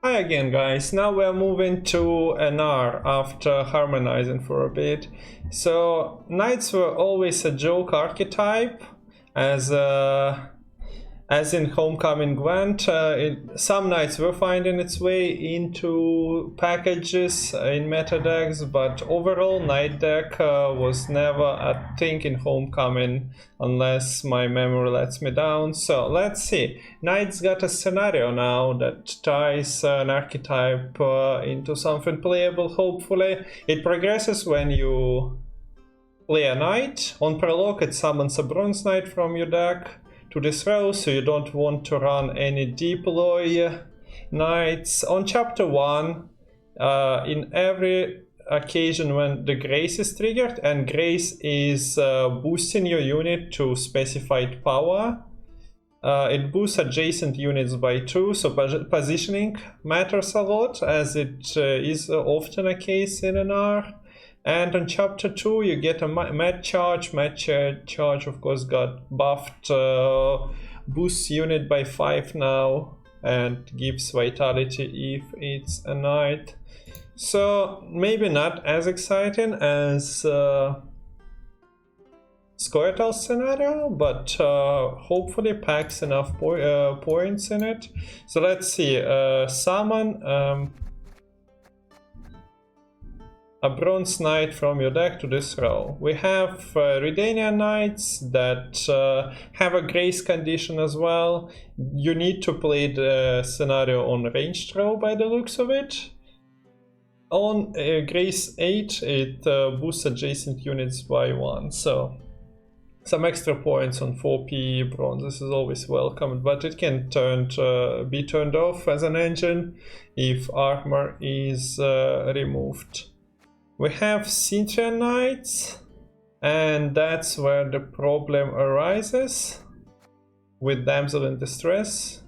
Hi again, guys. Now we're moving to an R after harmonizing for a bit. So knights were always a joke archetype, as in Homecoming Gwent. Some knights were finding its way into packages in meta decks, but overall knight deck was never a thing in Homecoming, unless my memory lets me down. So let's see. Knights got a scenario now that ties an archetype into something playable, hopefully. It progresses when you play a knight. On prologue it summons a bronze knight from your deck to this row, so you don't want to run any deploy knights. On chapter 1, in every occasion when the grace is triggered, and grace is boosting your unit to specified power, it boosts adjacent units by 2, so positioning matters a lot, as it is often a case in an R. And on chapter 2 you get a mad charge. Mad charge of course got buffed, boosts unit by 5 now, and gives vitality if it's a knight. So maybe not as exciting as Squirtle's scenario, but hopefully packs enough points in it. So let's see, summon a bronze knight from your deck to this row. We have Redanian knights that have a grace condition as well. You need to play the scenario on ranged row by the looks of it. On grace 8 it boosts adjacent units by 1, so some extra points on 4p bronze. This is always welcome, but it can be turned off as an engine if armor is removed. We have Cintrian knights, and that's where the problem arises with damsel in distress.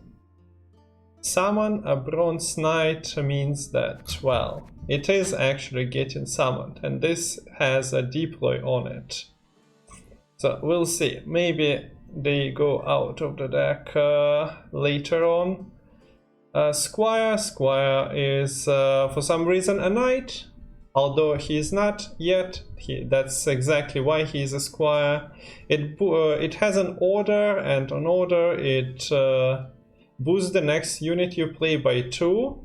Summon a bronze knight means that, well, it is actually getting summoned, and this has a deploy on it. So we'll see, maybe they go out of the deck later on. Squire is for some reason a knight, although he is not yet. That's exactly why he is a squire. It has an order, and on order it boosts the next unit you play by 2.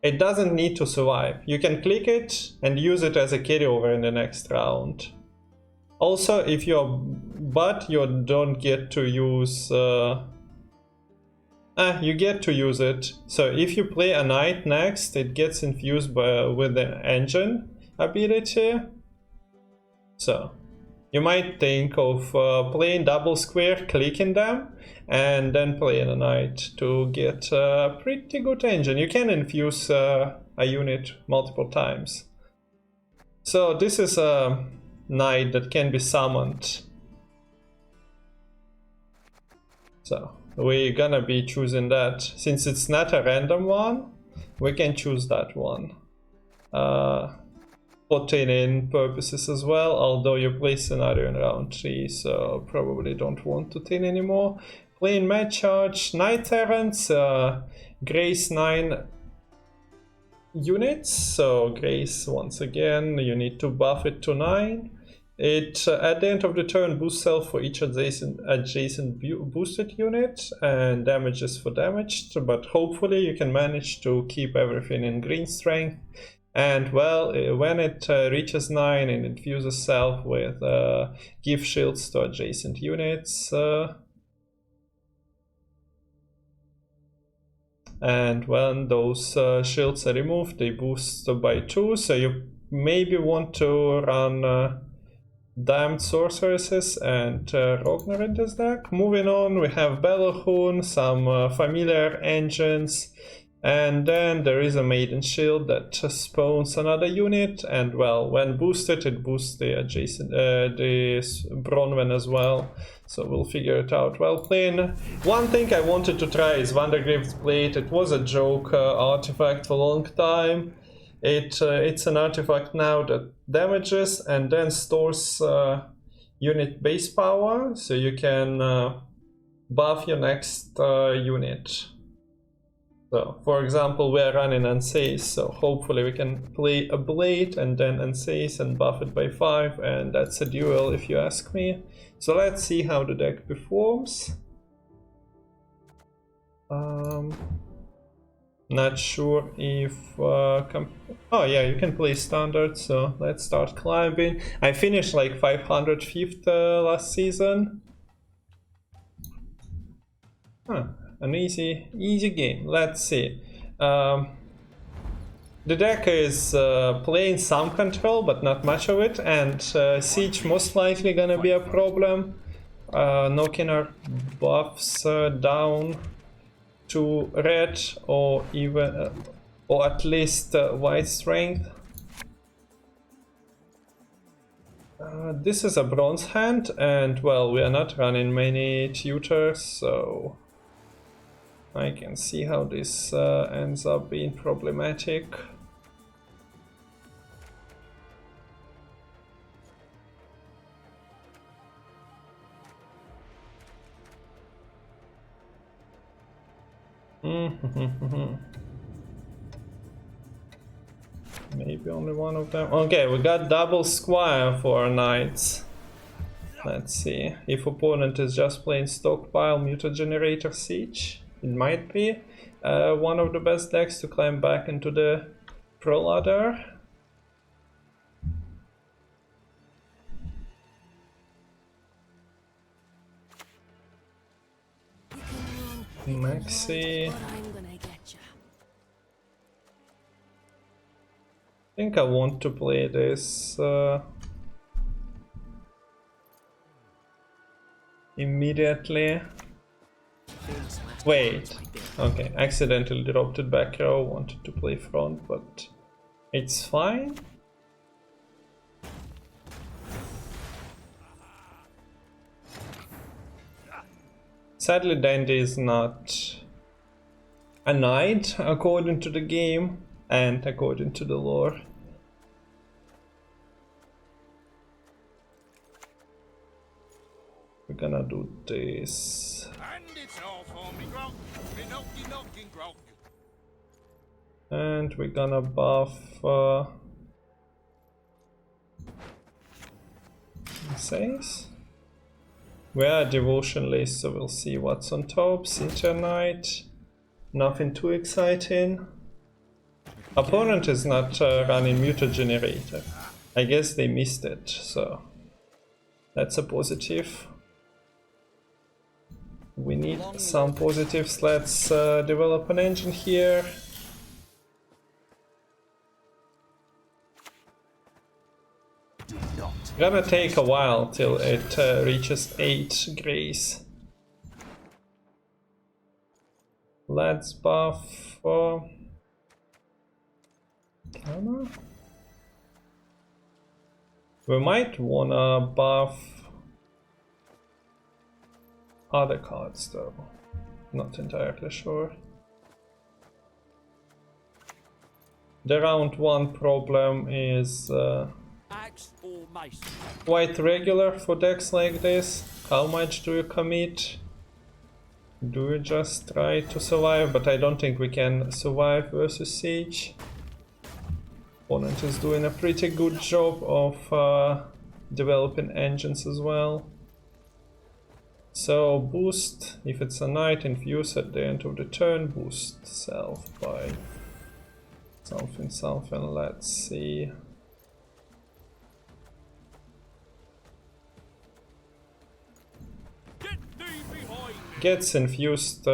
It doesn't need to survive. You can click it and use it as a carryover in the next round. Also, if you're but you don't get to use you get to use it. So if you play a knight next, it gets infused with the engine ability. So you might think of playing double square, clicking them, and then playing a knight to get a pretty good engine. You can infuse a unit multiple times. So this is a knight that can be summoned. So we're gonna be choosing that. Since it's not a random one, we can choose that one. For tin-in purposes as well, although you play scenario in round 3, so probably don't want to tin anymore. Playing mad charge, knight errants, grace 9 units, so grace once again, you need to buff it to 9. It at the end of the turn boosts self for each adjacent boosted unit, and damages for damaged, but hopefully you can manage to keep everything in green strength. And well, when it reaches 9, it infuses self with give shields to adjacent units. And when those shields are removed, they boost by 2, so you maybe want to run Damned Sorceresses and Rognar in this deck. Moving on, we have Belohun, some familiar engines, and then there is a Maiden Shield that spawns another unit, and well, when boosted, it boosts the adjacent, the Bronwen as well, so we'll figure it out while playing. One thing I wanted to try is Vandergrift's Blade. It was a joke artifact for a long time. It's an artifact now that damages and then stores unit base power, so you can buff your next unit. So, for example, we are running Unsafe, so hopefully we can play a Blade and then Unsafe and buff it by 5, and that's a duel if you ask me. So let's see how the deck performs. Not sure if... oh yeah, you can play Standard, so let's start climbing. I finished like 505th last season. Huh. An easy game. Let's see. The deck is playing some control, but not much of it, and siege most likely gonna be a problem. Knocking our buffs down to red, or even, or at least white strength. This is a bronze hand, and well, we are not running many tutors, so I can see how this ends up being problematic. Maybe only one of them. Okay, we got double squire for our knights. Let's see. If opponent is just playing stockpile mutagenerator siege, it might be one of the best decks to climb back into the pro ladder. Maxi. I think I want to play this immediately. Wait, okay, accidentally dropped it back row, wanted to play front, but it's fine. Sadly, Dandy is not a knight according to the game and according to the lore. We're gonna do this. And we're gonna buff says. We are devotion list, so we'll see what's on top. Center Knight. Nothing too exciting. Opponent is not running mutagenerator. I guess they missed it, so that's a positive. We need some positives. Let's develop an engine here. Gonna take a while till it reaches 8 grays. Let's buff Anna. We might wanna buff other cards though. Not entirely sure. The round 1 problem is quite regular for decks like this. How much do you commit? Do you just try to survive? But I don't think we can survive versus siege. Opponent is doing a pretty good job of developing engines as well. So boost, if it's a knight, infuse at the end of the turn, boost self by something, let's see. Gets infused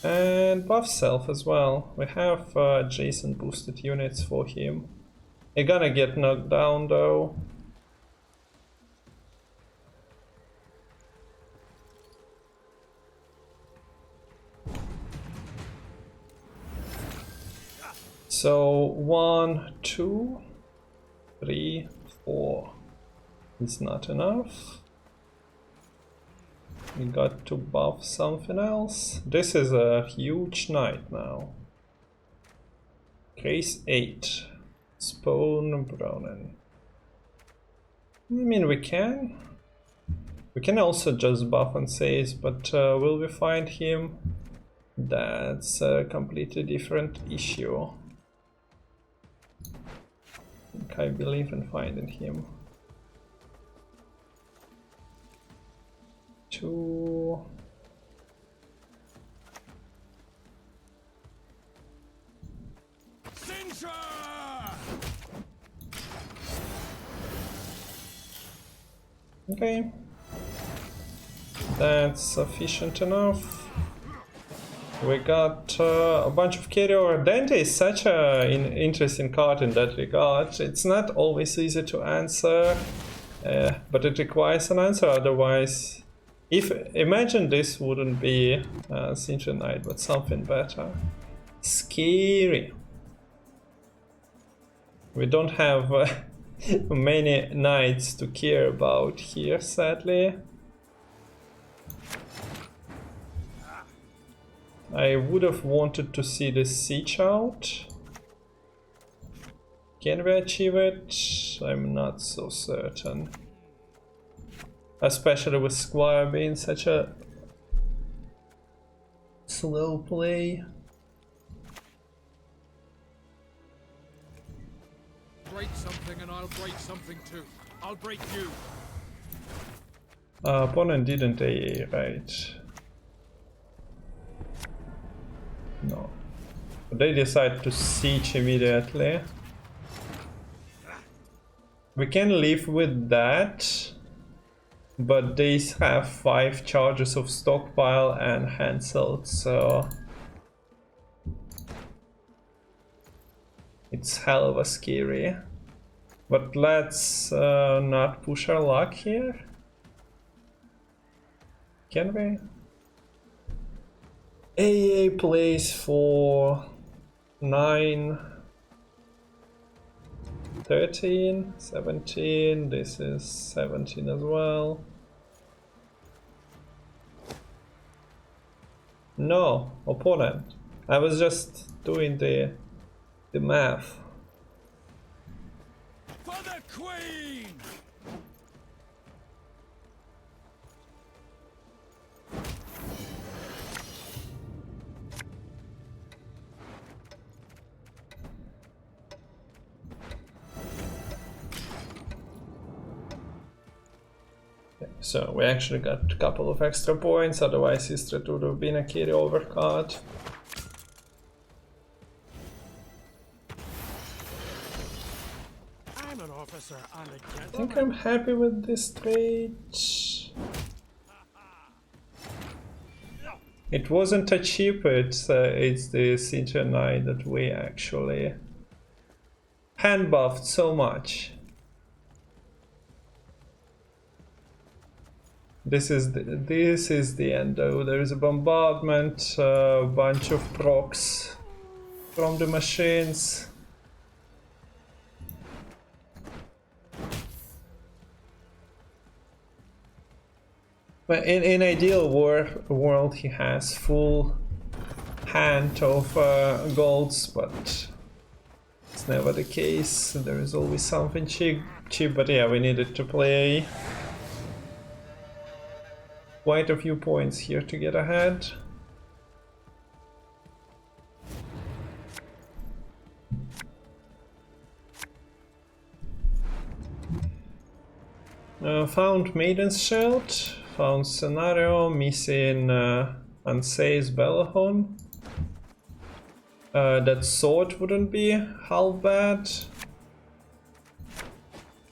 and buff self as well. We have adjacent boosted units for him. You're gonna get knocked down though. So 1, 2, 3, 4. It's not enough. We got to buff something else. This is a huge knight now. Case 8. Spawn Brownen. I mean, we can We can also just buff and says, but will we find him? That's a completely different issue. I believe in finding him. 2. Okay, that's sufficient enough. We got a bunch of carryover. Dante is such an interesting card in that regard. It's not always easy to answer, but it requires an answer. Otherwise, imagine this wouldn't be Sintra Knight, but something better. Scary. We don't have many knights to care about here, sadly. I would have wanted to see the siege out. Can we achieve it? I'm not so certain. Especially with Squire being such a slow play. Break something and I'll break something too. I'll break you. Opponent didn't AA, right? No. They decide to siege immediately. We can live with that, but they have 5 charges of stockpile and Hansel, so it's hell of a scary. But let's not push our luck here. Can we? AA plays for 9, 13, 17, this is 17 as well. No, opponent. I was just doing the math. For the Queen! So we actually got a couple of extra points, otherwise history would have been a carryover card. I'm an officer and a I think gentleman. I'm happy with this trade. It wasn't a cheap, it's the Sintra Knight that we actually hand buffed so much. This is the end though. There is a bombardment, a bunch of procs from the machines. But in ideal world he has full hand of golds, but it's never the case. There is always something cheap, but yeah, we needed to play quite a few points here to get ahead. Found Maiden's Shield, found Scenario, missing Ansei's Belahon. That sword wouldn't be half bad.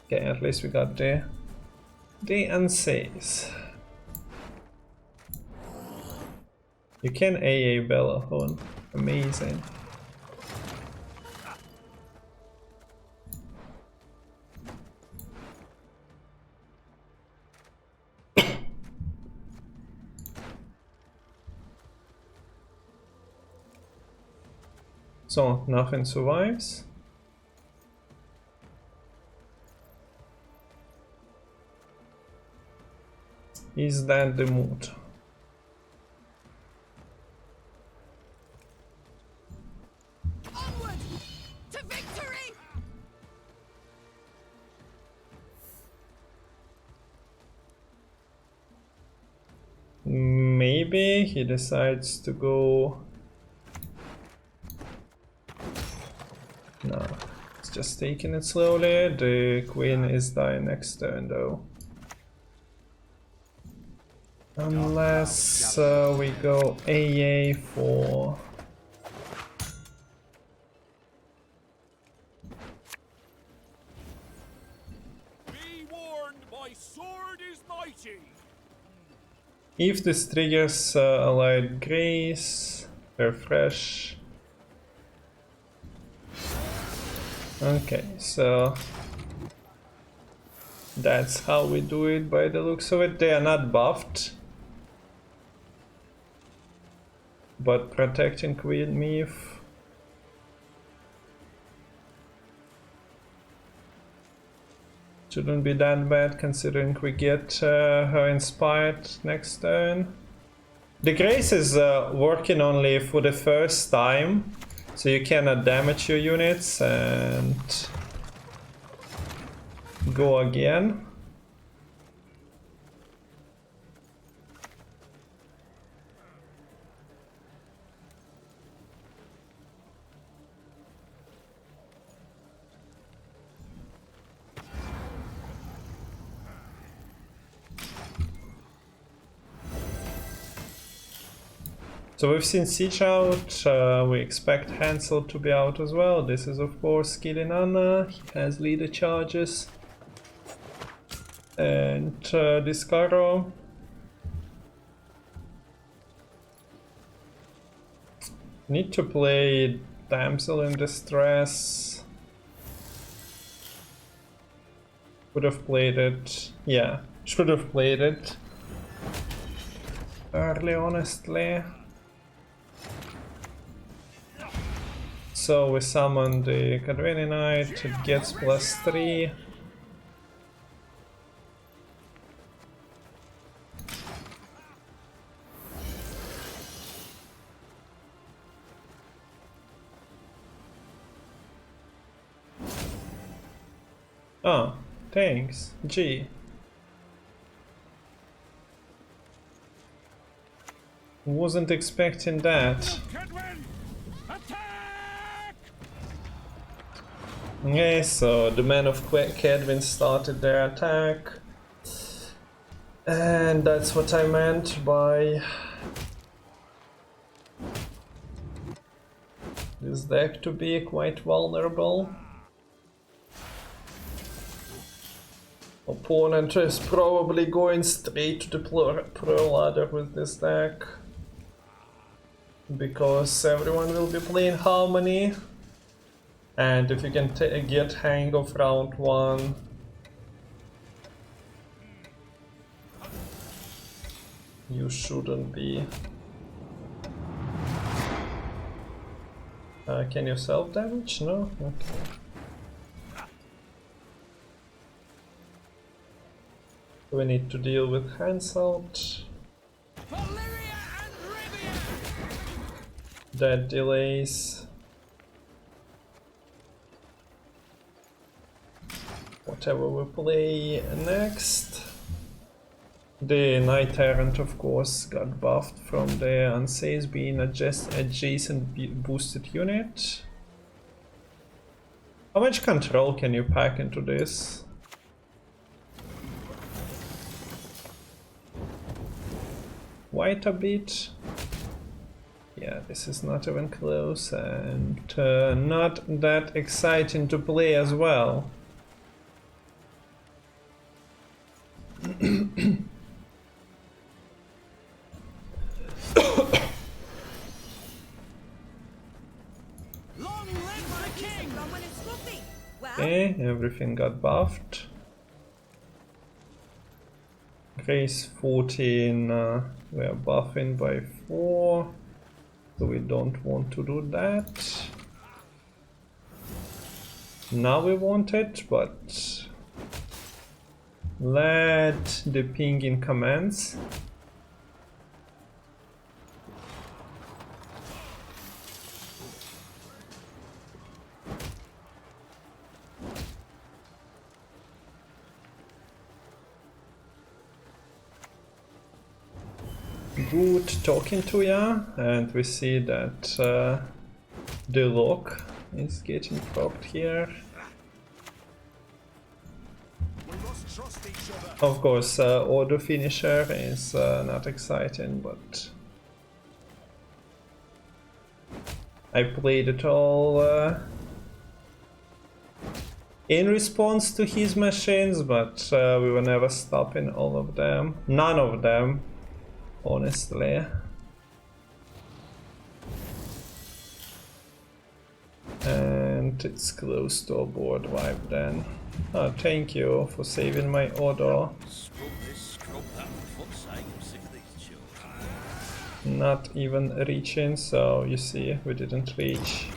Okay, at least we got the Ansei's. You can AA Belahon, amazing. So, nothing survives. Is that the mood? Onward to victory! maybe he decides to go... No, it's just taking it slowly. The queen is dying next turn though. Unless we go AA for... Be warned, my sword is mighty. If this triggers allied grace, refresh. Okay, so that's how we do it by the looks of it. They are not buffed, but protecting Queen Meave. Shouldn't be that bad considering we get her inspired next turn. The Grace is working only for the first time, so you cannot damage your units and go again. So we've seen Siege out, we expect Hansel to be out as well. This is of course Kilinana, he has leader charges. And Discaro. Need to play Damsel in Distress. Would have played it, yeah, should have played it early, honestly. So we summon the Gwent Knight, it gets +3. Oh, thanks, G. Wasn't expecting that. Okay, so the men of Kedwin started their attack. And that's what I meant by this deck to be quite vulnerable. Opponent is probably going straight to the pro ladder with this deck. Because everyone will be playing Harmony. And if you can get hang of round 1, you shouldn't be. Can you self damage? No? Okay. We need to deal with Hansel. That delays. Whatever we play next. The Knight Errant of course got buffed from the Unsays being adjacent boosted unit. How much control can you pack into this? Quite a bit. Yeah, this is not even close and not that exciting to play as well. Okay, everything got buffed. Grace 14, we are buffing by 4, so we don't want to do that. Now we want it, but let the pinging commence. good talking to ya, and we see that the lock is getting propped here. Of course, auto finisher is not exciting, but I played it all in response to his machines, but we were never stopping all of them. None of them, honestly. And it's close to a board wipe then. Oh, thank you for saving my order. Not even reaching, so you see, we didn't reach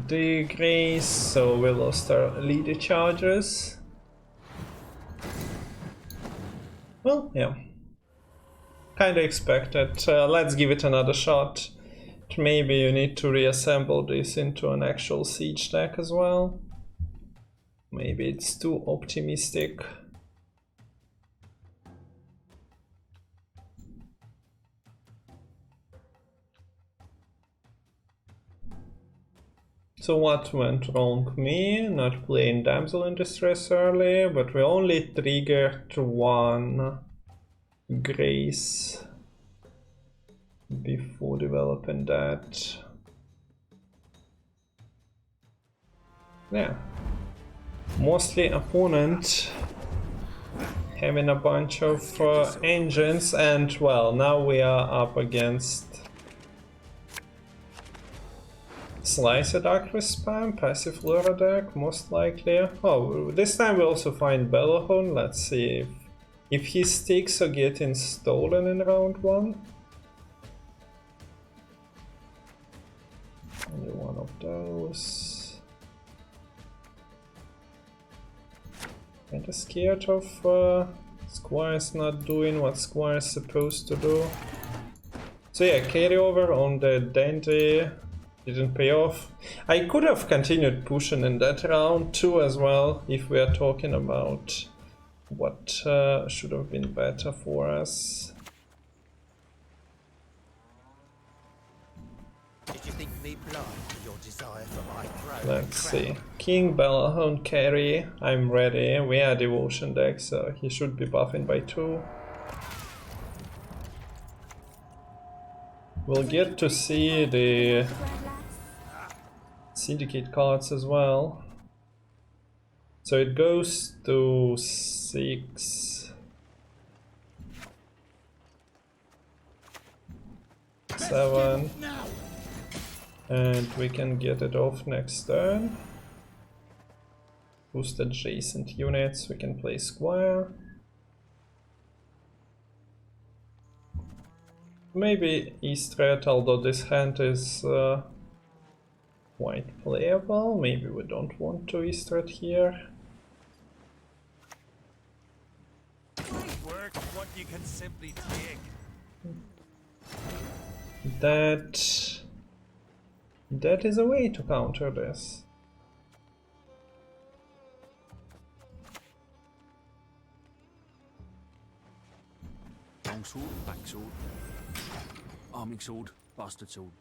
the grace, so we lost our leader charges. Well, yeah. Kinda expected. Let's give it another shot. Maybe you need to reassemble this into an actual siege deck as well. Maybe it's too optimistic. So what went wrong? Me not playing Damsel in Distress early, but we only triggered one grace before developing that. Yeah. Mostly opponent having a bunch of engines, and well, now we are up against Slicer Dark with spam, passive Lura deck, most likely. Oh, this time we also find Bellahorn. Let's see if his sticks are getting stolen in round 1. Only one of those. Kinda scared of Squire's not doing what Squire's supposed to do. So yeah, carryover on the Dandy didn't pay off. I could have continued pushing in that round too as well, if we are talking about what should have been better for us. Did you think me blind to your desire for my throne? Let's see. King Bellahorn carry. I'm ready. We are devotion deck, so he should be buffing by 2. We'll get to see the syndicate cards as well. So it goes to 6, 7, and we can get it off next turn. Boost adjacent units, we can play Squire. Maybe East Red, although this hand is quite playable. Maybe we don't want to East Red here. Work what you can simply take. That is a way to counter this. Long sword, back sword, arming sword, bastard sword.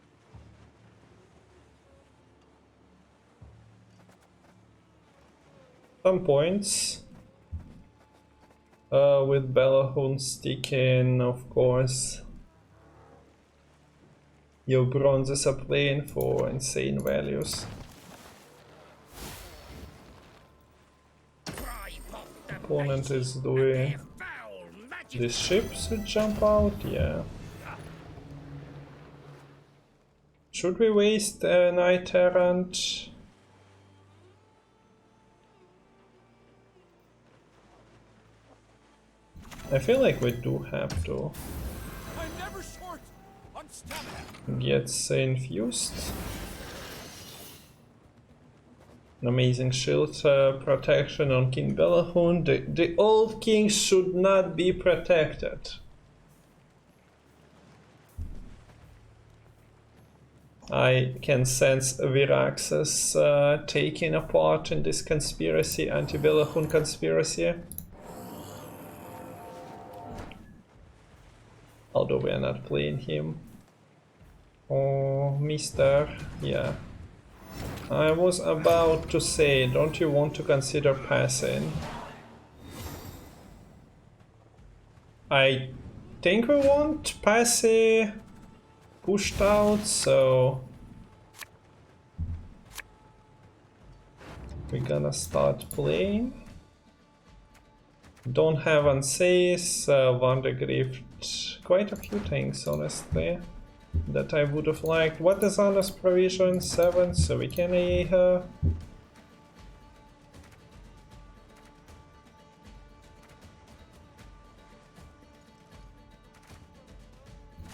Some points. With Bellahorn sticking, of course. Your bronzes are playing for insane values. Opponent is doing the ships should jump out, yeah. Should we waste a Knight Errant? I feel like we do have to I'm never short on stamina. get infused. An amazing shield protection on King Bellahorn. The old king should not be protected. I can sense Virax's taking a part in this conspiracy, anti-Bella, conspiracy. although we are not playing him. Oh, Mister, yeah. I was about to say, don't you want to consider passing? I think we want Passy pushed out, so we're gonna start playing. Don't have Anseis, Vandergrift, quite a few things honestly that I would have liked. What is Anna's provision? 7, so we can AA her.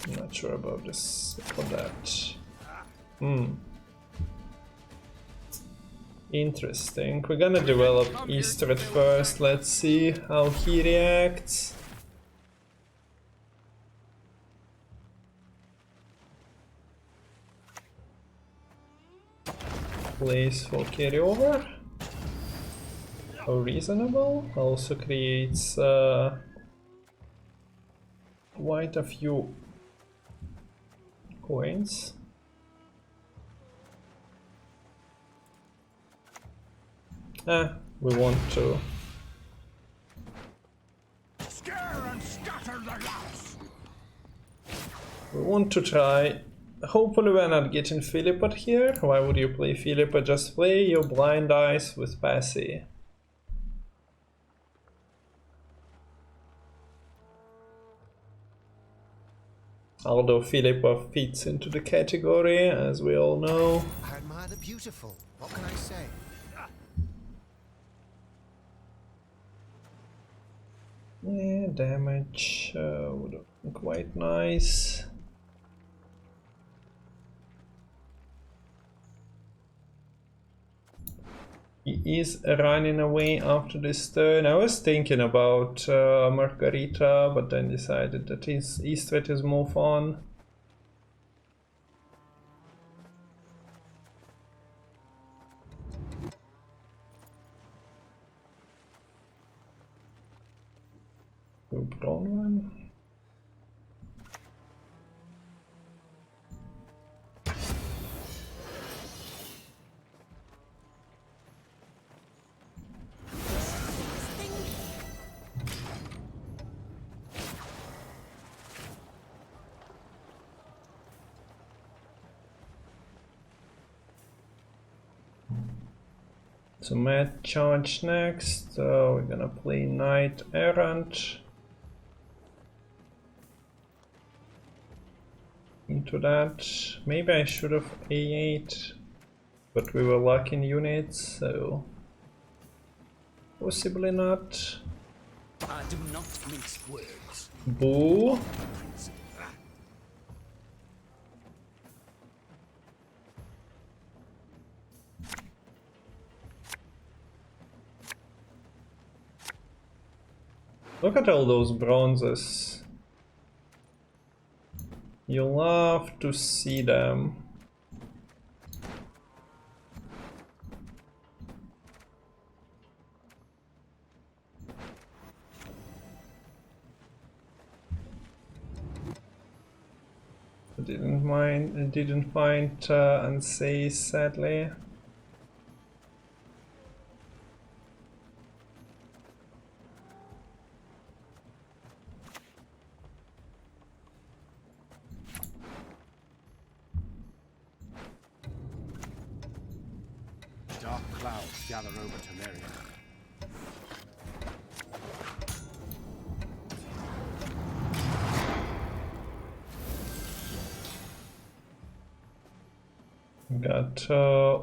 I'm not sure about this for that. Interesting. We're gonna develop Eastred first. Let's see how he reacts. Place for carryover. How reasonable. Also creates quite a few coins. We want to Scare and scatter the louse. we want to try. Hopefully we're not getting Philippa here. Why would you play Philippa? Just play your blind eyes with Passy. Although Philippa fits into the category, as we all know. I admire the beautiful. What can I say? Yeah, damage would have been quite nice. He is running away after this turn. I was thinking about Margarita, but then decided that his Eastred is more fun. Brown one. So Matt charge next. We're gonna play Knight Errant. Into that. Maybe I should have A8, but we were lacking units, so possibly not. I do not mince words. Boo. Look at all those bronzes. You love to see them. Didn't find Ansei, sadly. Dark clouds gather over Temeria. Got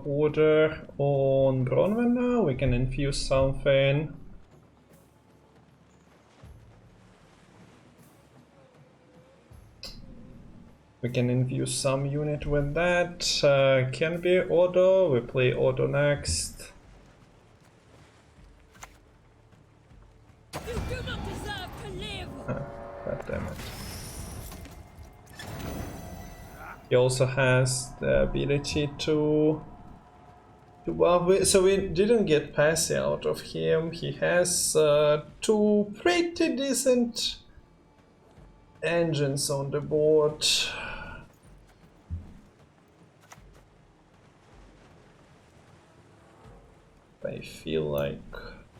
order on Bronwyn now. We can infuse something. We can infuse some unit with that. Can be Odo. We play Odo next. You do not deserve to live! God damn it. He also has the ability to buff. So we didn't get Passy out of him. He has two pretty decent engines on the board. I feel like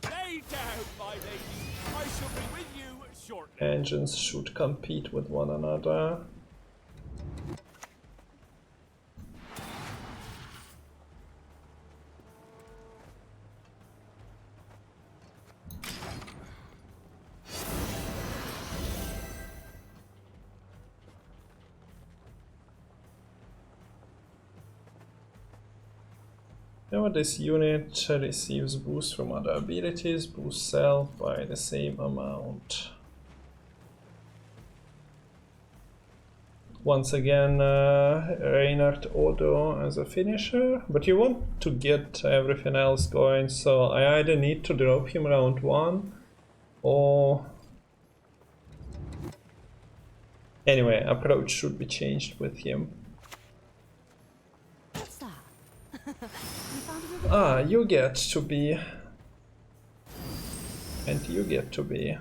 Lay down, my lady. I shall be with you shortly. engines should compete with one another. Now this unit receives boost from other abilities, boost self by the same amount. Once again, Reinhardt Odo as a finisher, but you want to get everything else going, so I either need to drop him round 1 or... Anyway, approach should be changed with him. What's that? Ah, you get to be. And you get to be.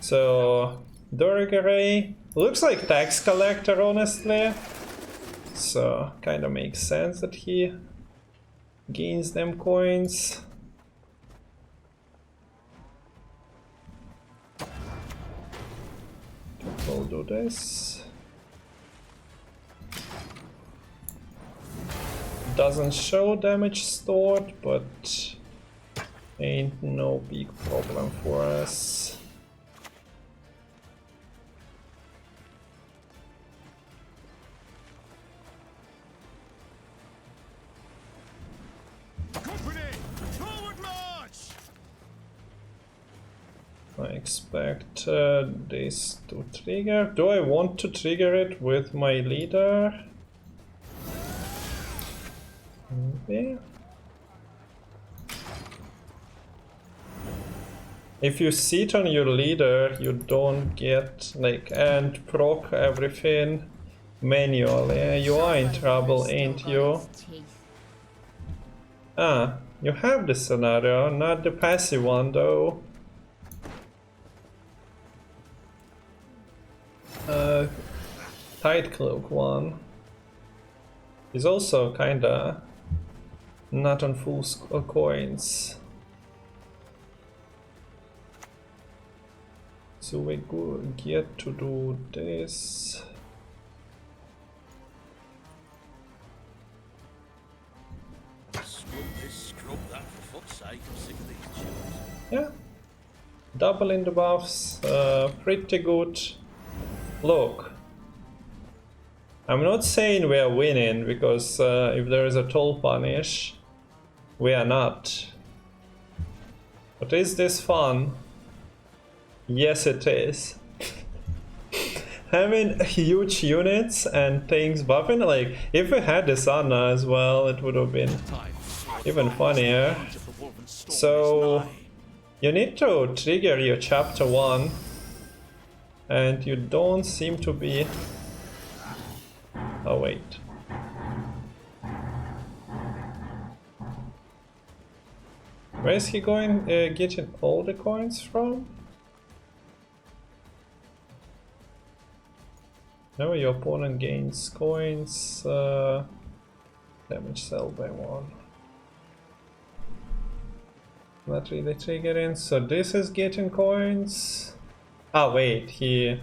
So, Dorgaray looks like tax collector, honestly. So, kinda makes sense that he gains them coins. We'll do this. Doesn't show damage stored, but ain't no big problem for us. Company, forward march! I expect this to trigger. Do I want to trigger it with my leader? Maybe. If you sit on your leader, you don't get like and proc everything manually. You are in trouble, ain't you? Ah, you have the scenario, not the passive one though. Tight Cloak one is also kinda not on full coins. So we get to do this. Scrub this, scrub that, for fuck's sake, I'm sick of these tunes. Yeah, doubling the buffs, pretty good. Look, I'm not saying we are winning, because if there is a toll punish, we are not. But is this fun? Yes, it is. Having huge units and things buffing, like if we had this Anna as well, it would have been even funnier. So you need to trigger your chapter 1, and you don't seem to be. Oh wait. Where is he going? Getting all the coins from? Now your opponent gains coins. Damage cell by 1. Not really triggering. So this is getting coins. Ah wait, he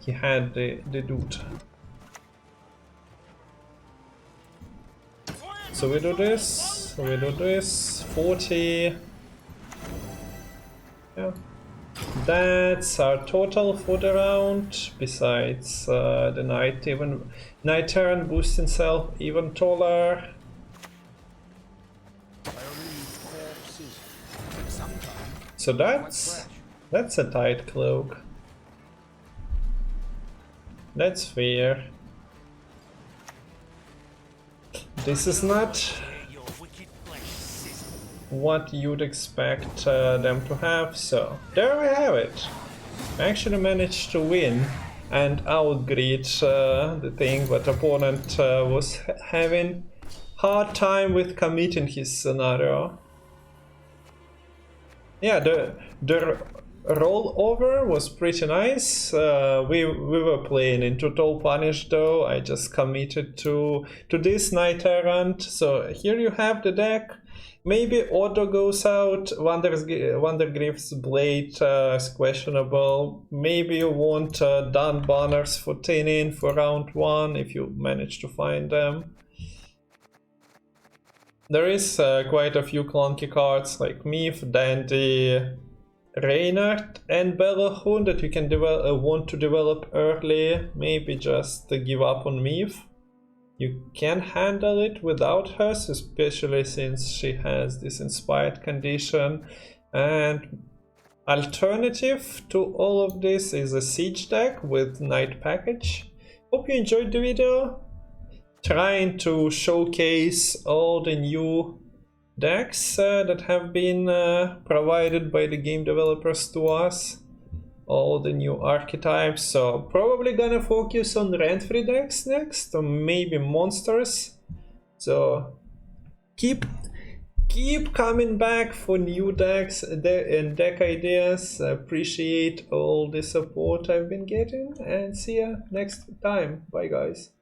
had the dude. So we do this, 40. Yeah. That's our total for the round, besides the Knight turn boosts himself even taller. So that's a tight cloak. That's fair. This is not what you'd expect them to have, so there we have it. I actually managed to win and outgreed the thing, but opponent was having hard time with committing his scenario. Yeah, the rollover was pretty nice. We were playing in Total Punish though. I just committed to this Knight Errant. So here you have the deck. Maybe Auto goes out, Wandergriff's Blade is questionable. Maybe you want Dun Banners for 10 in for round 1 if you manage to find them. There is quite a few clunky cards like Myth, Dandy, Reynard and Bellahun that you can want to develop early. Maybe just give up on Myth. You can handle it without her, especially since she has this inspired condition. And alternative to all of this is a siege deck with Knight package. Hope you enjoyed the video. Trying to showcase all the new decks that have been provided by the game developers to us. All the new archetypes, so probably gonna focus on rent-free decks next, or maybe monsters. So keep coming back for new decks and deck ideas. I appreciate all the support I've been getting, and see ya next time. Bye guys.